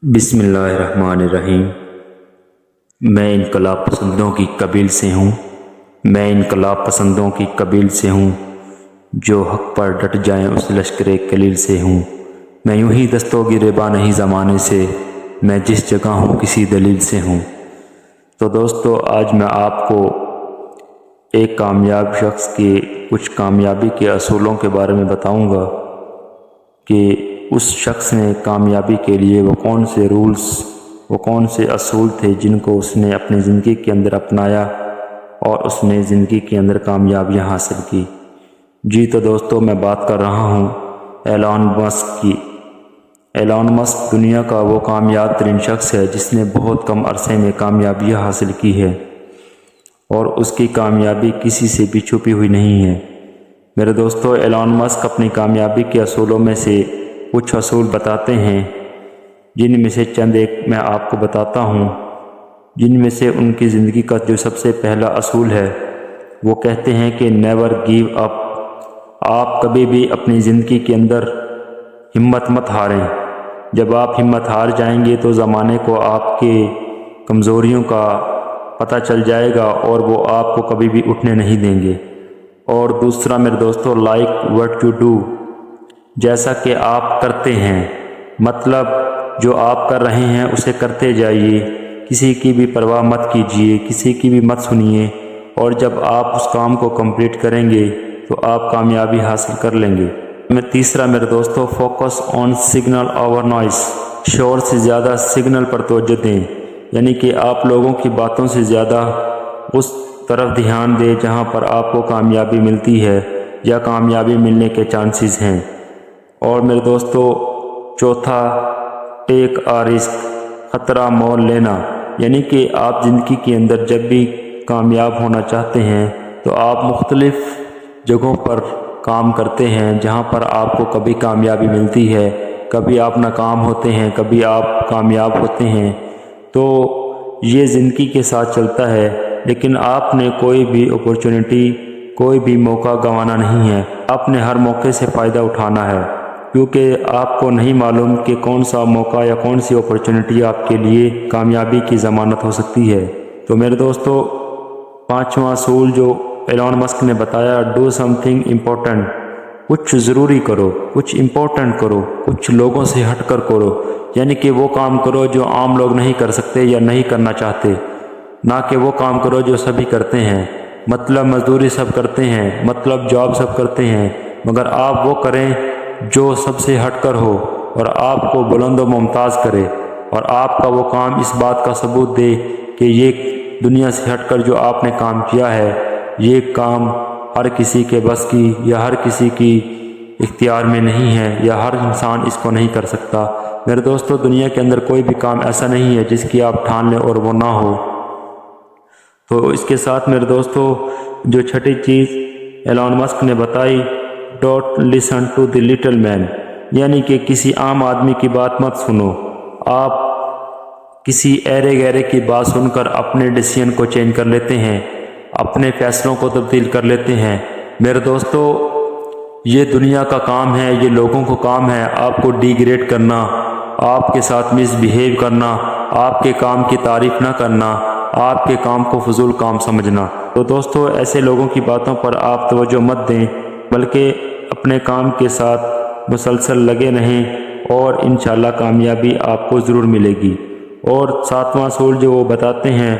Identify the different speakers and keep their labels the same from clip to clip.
Speaker 1: بسم اللہ الرحمن الرحیم۔ میں انقلاب پسندوں کی قبیل سے ہوں، میں انقلاب پسندوں کی قبیل سے ہوں، جو حق پر ڈٹ جائیں اس لشکر قلیل سے ہوں۔ میں یوں ہی دستوں گریباں نہیں زمانے سے، میں جس جگہ ہوں کسی دلیل سے ہوں۔ تو دوستو، آج میں آپ کو ایک کامیاب شخص کے کچھ کامیابی کے اصولوں کے بارے میں بتاؤں گا کہ اس شخص نے کامیابی کے لیے وہ کون سے رولز، وہ کون سے اصول تھے جن کو اس نے اپنی زندگی کے اندر اپنایا اور اس نے زندگی کے اندر کامیابیاں حاصل کی۔ جی تو دوستو، میں بات کر رہا ہوں ایلان مسک کی۔ ایلان مسک دنیا کا وہ کامیاب ترین شخص ہے جس نے بہت کم عرصے میں کامیابیاں حاصل کی ہے، اور اس کی کامیابی کسی سے بھی چھپی ہوئی نہیں ہے۔ میرے دوستو، ایلان مسک اپنی کامیابی کے اصولوں میں سے کچھ اصول بتاتے ہیں، جن میں سے چند ایک میں آپ کو بتاتا ہوں، جن میں سے ان کی زندگی کا جو سب سے پہلا اصول ہے وہ کہتے ہیں کہ نیور گیو اپ۔ آپ کبھی بھی اپنی زندگی کے اندر ہمت مت ہاریں۔ جب آپ ہمت ہار جائیں گے تو زمانے کو آپ کے کمزوریوں کا پتہ چل جائے گا اور وہ آپ کو کبھی بھی اٹھنے نہیں دیں گے۔ اور دوسرا میرے دوستو، لائک وٹ یو ڈو، جیسا کہ آپ کرتے ہیں، مطلب جو آپ کر رہے ہیں اسے کرتے جائیے، کسی کی بھی پرواہ مت کیجیے، کسی کی بھی مت سنیے، اور جب آپ اس کام کو کمپلیٹ کریں گے تو آپ کامیابی حاصل کر لیں گے۔ تیسرا میرے دوستو، focus on signal over noise, شور سے زیادہ سگنل پر توجہ دیں، یعنی کہ آپ لوگوں کی باتوں سے زیادہ اس طرف دھیان دیں جہاں پر آپ کو کامیابی ملتی ہے یا کامیابی ملنے کے چانسز ہیں۔ اور میرے دوستو، چوتھا، ٹیک آ رسک، خطرہ مول لینا، یعنی کہ آپ زندگی کے اندر جب بھی کامیاب ہونا چاہتے ہیں تو آپ مختلف جگہوں پر کام کرتے ہیں جہاں پر آپ کو کبھی کامیابی ملتی ہے، کبھی آپ ناکام ہوتے ہیں، کبھی آپ کامیاب ہوتے ہیں۔ تو یہ زندگی کے ساتھ چلتا ہے، لیکن آپ نے کوئی بھی اپورچونٹی، کوئی بھی موقع گنوانا نہیں ہے۔ آپ نے ہر موقع سے فائدہ اٹھانا ہے، کیونکہ آپ کو نہیں معلوم کہ کون سا موقع یا کون سی اپورچونٹی آپ کے لیے کامیابی کی ضمانت ہو سکتی ہے۔ تو میرے دوستو، پانچواں اصول جو ایلان مسک نے بتایا، ڈو سم تھنگ امپورٹنٹ، کچھ ضروری کرو، کچھ امپورٹنٹ کرو، کچھ لوگوں سے ہٹ کر کرو، یعنی کہ وہ کام کرو جو عام لوگ نہیں کر سکتے یا نہیں کرنا چاہتے، نہ کہ وہ کام کرو جو سبھی کرتے ہیں۔ مطلب مزدوری سب کرتے ہیں، مطلب جاب سب کرتے ہیں، مگر آپ وہ کریں جو سب سے ہٹ کر ہو اور آپ کو بلند و ممتاز کرے، اور آپ کا وہ کام اس بات کا ثبوت دے کہ یہ دنیا سے ہٹ کر جو آپ نے کام کیا ہے، یہ کام ہر کسی کے بس کی یا ہر کسی کی اختیار میں نہیں ہے، یا ہر انسان اس کو نہیں کر سکتا۔ میرے دوستو، دنیا کے اندر کوئی بھی کام ایسا نہیں ہے جس کی آپ ٹھان لیں اور وہ نہ ہو۔ تو اس کے ساتھ میرے دوستو، جو چھٹی چیز ایلان مسک نے بتائی، don't listen to the little man, یعنی کہ کسی عام آدمی کی بات مت سنو۔ آپ کسی ایرے گیرے کی بات سن کر اپنے ڈیسیژن کو چینج کر لیتے ہیں، اپنے فیصلوں کو تبدیل کر لیتے ہیں۔ میرے دوستو، یہ دنیا کا کام ہے، یہ لوگوں کو کام ہے آپ کو ڈی گریڈ کرنا، آپ کے ساتھ مس بیہیو کرنا، آپ کے کام کی تعریف نہ کرنا، آپ کے کام کو فضول کام سمجھنا۔ تو دوستو، ایسے لوگوں کی باتوں پر آپ توجہ مت دیں، بلکہ اپنے کام کے ساتھ مسلسل لگے رہیں، اور انشاءاللہ کامیابی آپ کو ضرور ملے گی۔ اور ساتواں اصول جو وہ بتاتے ہیں،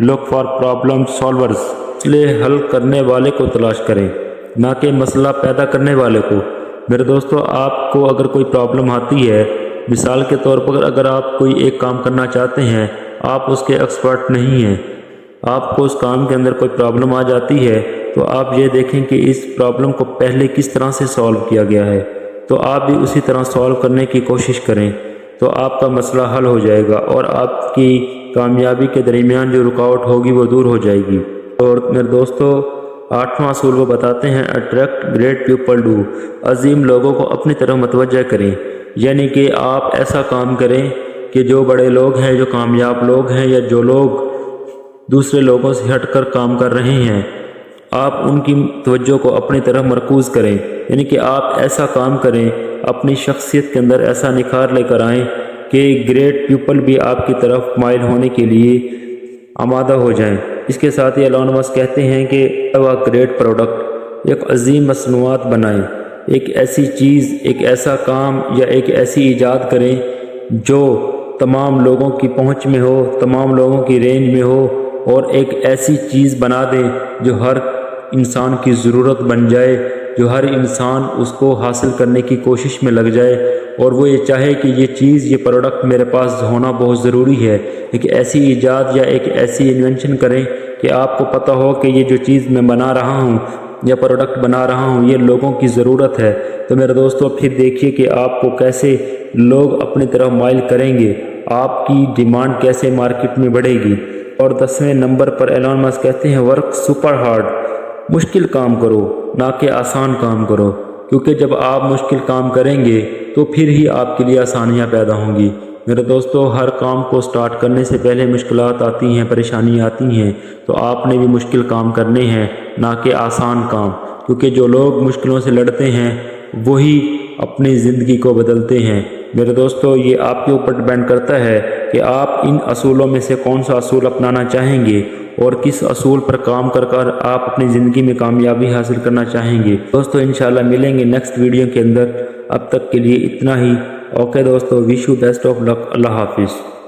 Speaker 1: لک فار پرابلم سالورز، مسئلے حل کرنے والے کو تلاش کریں، نہ کہ مسئلہ پیدا کرنے والے کو۔ میرے دوستو، آپ کو اگر کوئی پرابلم آتی ہے، مثال کے طور پر اگر آپ کوئی ایک کام کرنا چاہتے ہیں، آپ اس کے ایکسپرٹ نہیں ہیں، آپ کو اس کام کے اندر کوئی پرابلم آ جاتی ہے، تو آپ یہ دیکھیں کہ اس پرابلم کو پہلے کس طرح سے سالو کیا گیا ہے، تو آپ بھی اسی طرح سالو کرنے کی کوشش کریں، تو آپ کا مسئلہ حل ہو جائے گا اور آپ کی کامیابی کے درمیان جو رکاوٹ ہوگی وہ دور ہو جائے گی۔ اور میرے دوستو، آٹھواں اصول وہ بتاتے ہیں، اٹریکٹ گریٹ پیپل ڈو، عظیم لوگوں کو اپنی طرف متوجہ کریں، یعنی کہ آپ ایسا کام کریں کہ جو بڑے لوگ ہیں، جو کامیاب لوگ ہیں، یا جو لوگ دوسرے لوگوں سے ہٹ کر کام کر رہے ہیں، آپ ان کی توجہ کو اپنی طرف مرکوز کریں، یعنی کہ آپ ایسا کام کریں، اپنی شخصیت کے اندر ایسا نکھار لے کر آئیں کہ گریٹ پیپل بھی آپ کی طرف مائل ہونے کے لیے آمادہ ہو جائیں۔ اس کے ساتھ ہی ایلون مسک کہتے ہیں کہ وہ گریٹ پروڈکٹ، ایک عظیم مصنوعات بنائیں، ایک ایسی چیز، ایک ایسا کام یا ایک ایسی ایجاد کریں جو تمام لوگوں کی پہنچ میں ہو، تمام لوگوں کی رینج میں ہو، اور ایک ایسی چیز بنا دیں جو ہر انسان کی ضرورت بن جائے، جو ہر انسان اس کو حاصل کرنے کی کوشش میں لگ جائے، اور وہ یہ چاہے کہ یہ چیز، یہ پروڈکٹ میرے پاس ہونا بہت ضروری ہے۔ ایک ایسی ایجاد یا ایک ایسی انوینشن کریں کہ آپ کو پتہ ہو کہ یہ جو چیز میں بنا رہا ہوں یا پروڈکٹ بنا رہا ہوں یہ لوگوں کی ضرورت ہے۔ تو میرے دوستو پھر دیکھیے کہ آپ کو کیسے لوگ اپنی طرف مائل کریں گے، آپ کی ڈیمانڈ کیسے مارکیٹ میں بڑھے گی۔ اور 10ویں نمبر پر ایلون مسک کہتے ہیں ورک سپر ہارڈ، مشکل کام کرو نہ کہ آسان کام کرو، کیونکہ جب آپ مشکل کام کریں گے تو پھر ہی آپ کے لیے آسانیاں پیدا ہوں گی۔ میرے دوستو ہر کام کو سٹارٹ کرنے سے پہلے مشکلات آتی ہیں، پریشانی آتی ہیں، تو آپ نے بھی مشکل کام کرنے ہیں نہ کہ آسان کام، کیونکہ جو لوگ مشکلوں سے لڑتے ہیں وہی اپنی زندگی کو بدلتے ہیں۔ میرے دوستو یہ آپ کے اوپر ڈیپینڈ کرتا ہے کہ آپ ان اصولوں میں سے کون سا اصول اپنانا چاہیں گے اور کس اصول پر کام کر آپ اپنی زندگی میں کامیابی حاصل کرنا چاہیں گے۔ دوستو انشاءاللہ ملیں گے نیکسٹ ویڈیو کے اندر، اب تک کے لیے اتنا ہی۔ اوکے دوستو، وش یو بیسٹ آف لک، اللہ حافظ۔